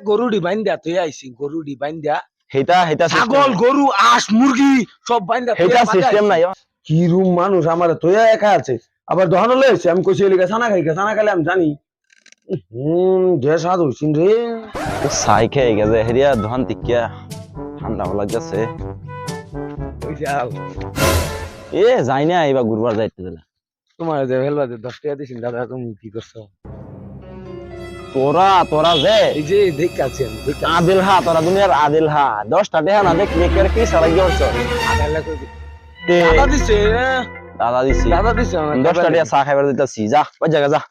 গরুডি বাইন্দা তুই আইছি গরুডি বাইন্দা হেটা হেটা ছাগল গরু আঁশ মুরগি সব বাইন্দা হেটা সিস্টেম নাই কি রুম মানুষ আমার তোয়া একা আছে আবার দহন লইছে আমি কইছি এলিকা ছানা খাই ছানা খাইলে আমি জানি যে স্বাদ হইছিন রে সাই খেয়ে গেছে হেরিয়া ধন টিকিয়া ঠান্ডা লাগতেছে এ যাই না এবার গুরুবার যাইতে দিলা তোমার যে হেলবা 10 টাকা দিছিন দাদা তুমি কি করছো তোরা তোরা যে এই যে দেখাচ্ছি আমি আদিল হা তোরা দুনিয়ার আদিল হা 10 টাকা না দেখ মেকের কি সারাই গেছ দাদা দিছে দাদা দিছি 10 টাকা চা খাইবার দিতাছি যা ওই জায়গা যা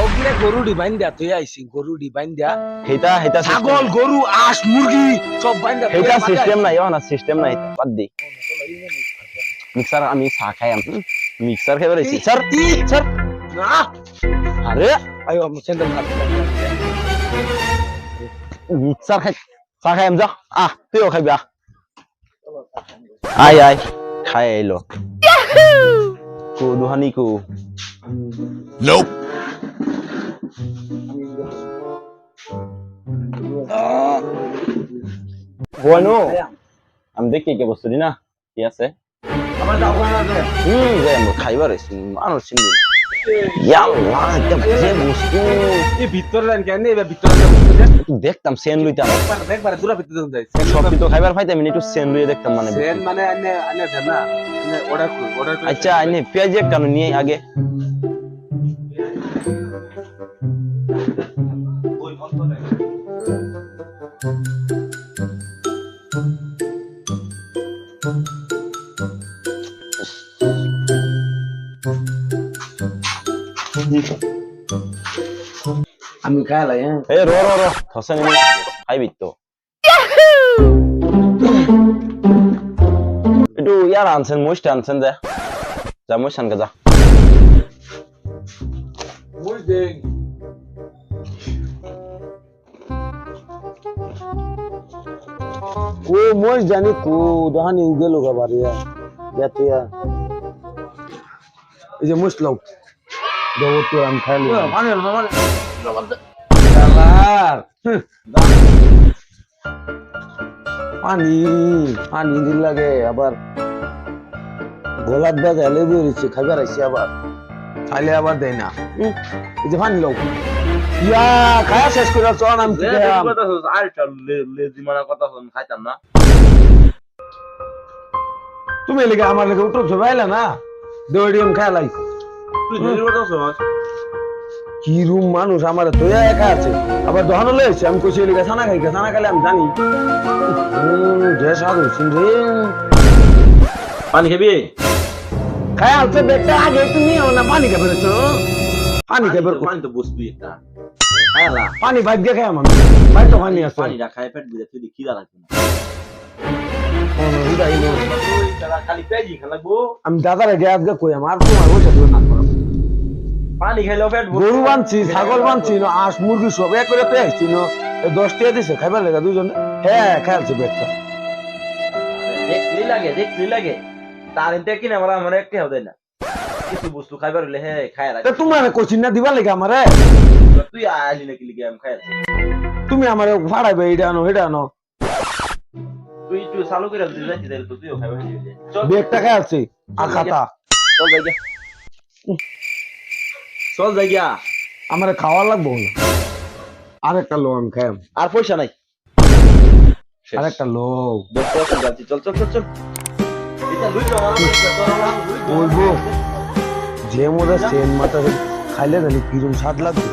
ওগলে গরুডি বাইন্দা তুই আইছি গরুডি বাইন্দা হেটা হেটা ছাগল গরু আঁশ মুরগি সব বাইন্দা হেটা সিস্টেম নাই না সিস্টেম নাই বাদ দি মিক্সার আমি চা খাই মিক্সার খাইবার আইছি স্যার স্যার না আরে আইও আমি সেন্টার মিক্সার খাই চা খাই যা তুইও খাইবি আয় আয় খাই আইলো কো দুহানি কো Nope. bueno আমি দেখি কে বস্তু দি না কি আছে আমার দাও না আছে যে আমরা খাইবার আইছি মানুষ চিনি ইয়াল্লা এটা যে বস্তু এই ভিতর লাইন কেন এই ভিতর লাইন দেখতাম সেন লইতাম দেখবার দূরা ভিতর যাই সব তো খাইবার পাইতাম আমি একটু সেন লইয়ে দেখতাম মানে সেন মানে আনে আনে না অর্ডার আচ্ছা আইনে পেঁয়াজ এক কানো নিয়ে আগে আমি খাইলাই এ রো রো রো থসে নি খাইবি তো একটু ইয়ার আনছেন মোস্ট আনছেন যা যা মোস্ট আনকে যা মুই দেখ কো মই জানি কো দহানি গেল গা বাড়িয়া যাতিয়া এই যে মুসলাম দেব তো আমি খাইলি মানে শালার পানি পানি দিল লাগে আবার গোলাপ দাদা এলে বেরিয়েছে খাইবার আইসি আবার খাইলে আবার দেয় না এই যে পানি লোক ইয়া খায়া শেষ করে চল আমি খাইতাম না তুমি লেগে আমার লেগে উঠো ভাইলা না দৌড়িয়ম খাইলাই কি রুম মানুষ আমার তো একা আছে আবার দহন লইছে আমি কইছি লেগে ছানা খাই ছানা খাইলে আমি জানি যে স্বাদ হইছিন রে পানি খাবি খাই আলতে বেটা আগে তুমি না পানি খাবে রেছো পানি খাবে পানি তো বসবি একটা খাইলা পানি ভাগ্য খাই আমি ভাই তো পানি আছে পানিটা খাই পেট বুঝে তুই খিদা লাগবে না খালি পেঁয়াজি খালাবো আমি দাদার আগে আজকে কই আমার তোমার বসে দিও না করো পানি খাইলেও পেট গরু বানছি ছাগল বানছি আঁশ মুরগি সব এক করে তো আসছি 10 টাকা দিছে খাইবার লাগা দুইজন হ্যাঁ খাইছে বেটা দেখলি লাগে তার এতে কিনা বলা আমার একটা হবে না কিছু বস্তু খাইবার হইলে হে খায় রাখ তা তোমার কোচিন না দিবা লাগে আমারে তুই আইলি নাকি লিগে আমি খাইছি তুমি আমারে ফাড়াইবে এটা আনো এটা আনো তুই চালু করে দিতে যাইতে দিলে তো তুইও খাইবা চল বেগটা খাই আছে আর খাতা চল যাই গিয়া চল যাই গিয়া আমারে খাওয়া লাগবো না আরেকটা লো আমি খাইম আর পয়সা নাই আরেকটা লো দেখতে যাচ্ছি চল চল চল চল এটা লুই তো বলবো যে মোরা সেন মাথা খাইলে জানি কিরম স্বাদ লাগবে